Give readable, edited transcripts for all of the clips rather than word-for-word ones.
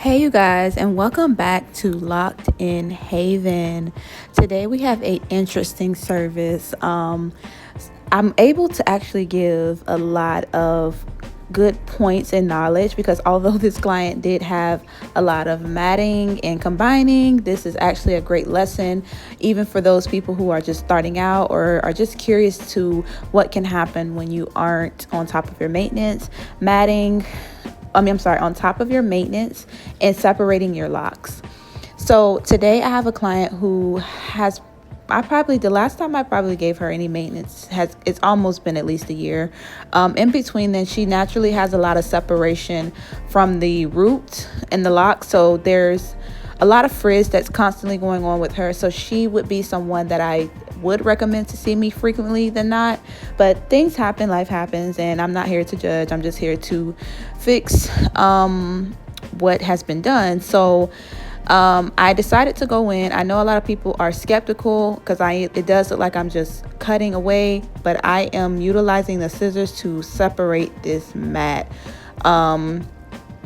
Hey, you guys, and welcome back to Locked in Haven. Today we have a interesting service. I'm able to actually give a lot of good points and knowledge because although this client did have a lot of matting and combining, this is actually a great lesson, even for those people who are just starting out or are just curious to what can happen when you aren't on top of your maintenance. On top of your maintenance and separating your locks. So today I have a client who has, the last time I probably gave her any maintenance it's almost been at least a year. In between then, she naturally has a lot of separation from the root and the lock. So there's a lot of frizz that's constantly going on with her. So she would be someone that I would recommend to see me frequently than not, but things happen, life happens, and I'm not here to judge. I'm just here to fix what has been done. So I decided to go in. I know a lot of people are skeptical because it does look like I'm just cutting away, but I am utilizing the scissors to separate this mat.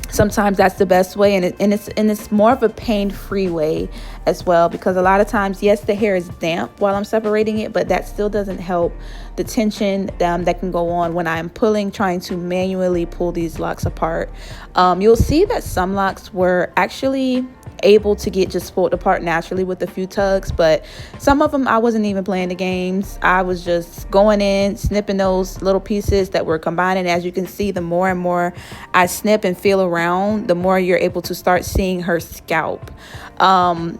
Sometimes that's the best way, and it's more of a pain-free way as well, because a lot of times, yes, the hair is damp while I'm separating it, but that still doesn't help the tension that can go on when I'm trying to manually pull these locks apart. You'll see that some locks were actually able to get just pulled apart naturally with a few tugs, but some of them I wasn't even playing the games. I was just going in, snipping those little pieces that were combining. As you can see, the more and more I snip and feel around, the more you're able to start seeing her scalp.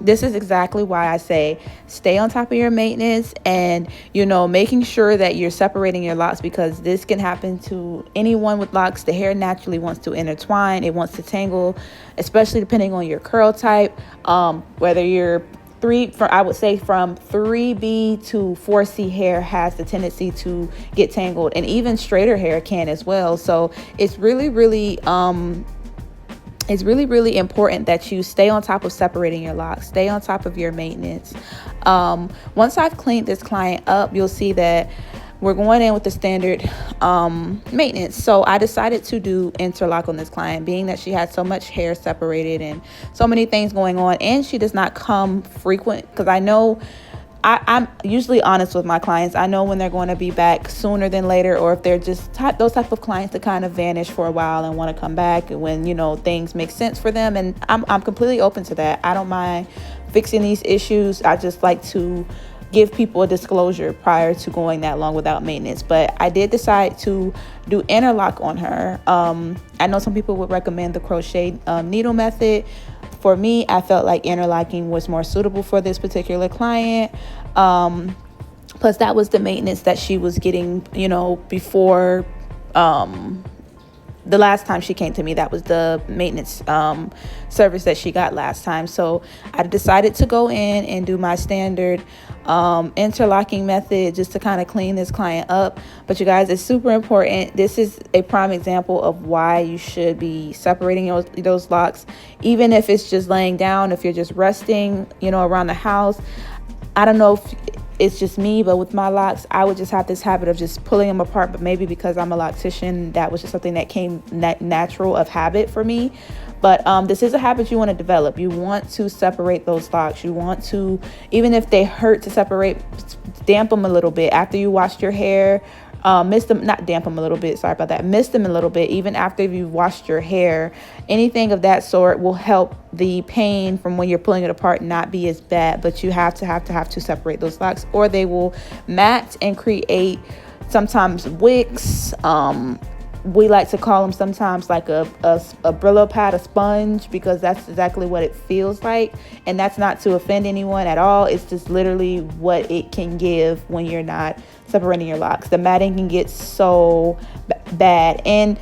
This is exactly why I say stay on top of your maintenance and, making sure that you're separating your locks, because this can happen to anyone with locks. The hair naturally wants to intertwine. It wants to tangle, especially depending on your curl type. Whether you're I would say from 3B to 4C hair has the tendency to get tangled, and even straighter hair can as well. So it's really, really important that you stay on top of separating your locks, stay on top of your maintenance. Once I've cleaned this client up, you'll see that we're going in with the standard maintenance. So I decided to do interlock on this client, being that she had so much hair separated and so many things going on, and she does not come frequent, because I know I'm usually honest with my clients. I know when they're going to be back sooner than later, or if they're just those type of clients that kind of vanish for a while and want to come back when, things make sense for them. And I'm completely open to that. I don't mind fixing these issues. I just like to give people a disclosure prior to going that long without maintenance. But I did decide to do interlock on her. I know some people would recommend the crochet needle method. For me, I felt like interlocking was more suitable for this particular client. Plus, that was the maintenance that she was getting, before the last time she came to me. That was the maintenance service that she got last time. So I decided to go in and do my standard interlocking method just to kind of clean this client up. But you guys, it's super important. This is a prime example of why you should be separating those locks, even if it's just laying down, if you're just resting, around the house. I don't know if it's just me, but with my locks, I would just have this habit of just pulling them apart. But maybe because I'm a loctician, that was just something that came natural of habit for me. But this is a habit you want to develop. You want to separate those locks. You want to, even if they hurt to separate, damp them a little bit after you washed your hair. Mist them, not damp them a little bit, sorry about that. Mist them a little bit, even after you've washed your hair. Anything of that sort will help the pain from when you're pulling it apart not be as bad. But you have to separate those locks, or they will mat and create sometimes wicks. We like to call them sometimes like a Brillo pad, a sponge, because that's exactly what it feels like. And that's not to offend anyone at all. It's just literally what it can give when you're not separating your locks. The matting can get so bad. And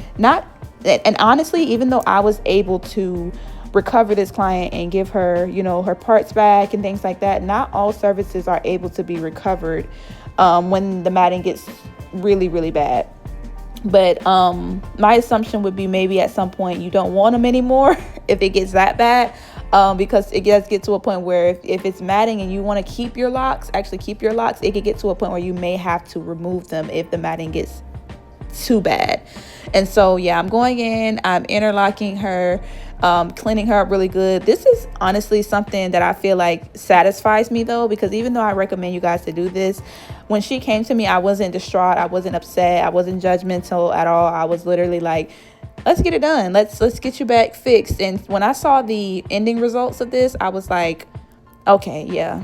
honestly, even though I was able to recover this client and give her, her parts back and things like that, not all services are able to be recovered when the matting gets really, really bad. But my assumption would be maybe at some point you don't want them anymore if it gets that bad, because it does get to a point where if it's matting and you want to keep your locks, it could get to a point where you may have to remove them if the matting gets too bad. And so, yeah, I'm going in, I'm interlocking her. cleaning her up really good. This is honestly something that I feel like satisfies me though, because even though I recommend you guys to do this, when she came to me, I wasn't distraught, I wasn't upset, I wasn't judgmental at all. I was literally like, let's get it done, let's get you back fixed. And when I saw the ending results of this, I was like, okay, yeah,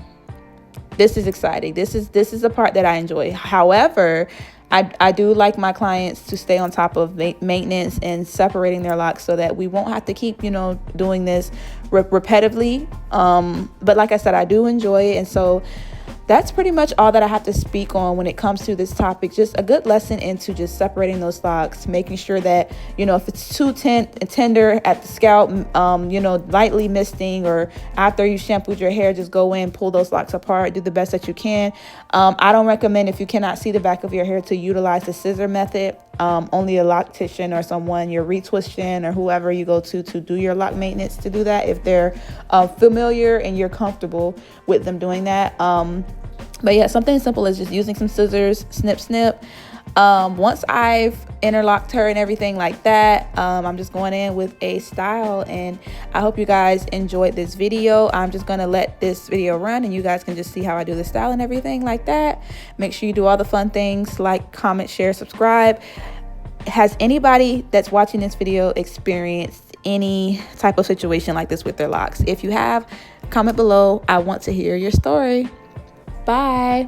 this is exciting. This is the part that I enjoy. However, I do like my clients to stay on top of maintenance and separating their locks so that we won't have to keep, doing this repetitively. But like I said, I do enjoy it. And so that's pretty much all that I have to speak on when it comes to this topic. Just a good lesson into just separating those locks, making sure that, if it's too tender at the scalp, lightly misting, or after you shampooed your hair, just go in, pull those locks apart, do the best that you can. I don't recommend, if you cannot see the back of your hair, to utilize the scissor method. Only a loctician or someone you're retwisting or whoever you go to do your lock maintenance to do that, if they're familiar and you're comfortable with them doing that. But yeah, something as simple as just using some scissors, snip, snip. Once I've interlocked her and everything like that, I'm just going in with a style, and I hope you guys enjoyed this video. I'm just going to let this video run and you guys can just see how I do the style and everything like that. Make sure you do all the fun things, like, comment, share, subscribe. Has anybody that's watching this video experienced any type of situation like this with their locks? If you have, comment below. I want to hear your story. Bye.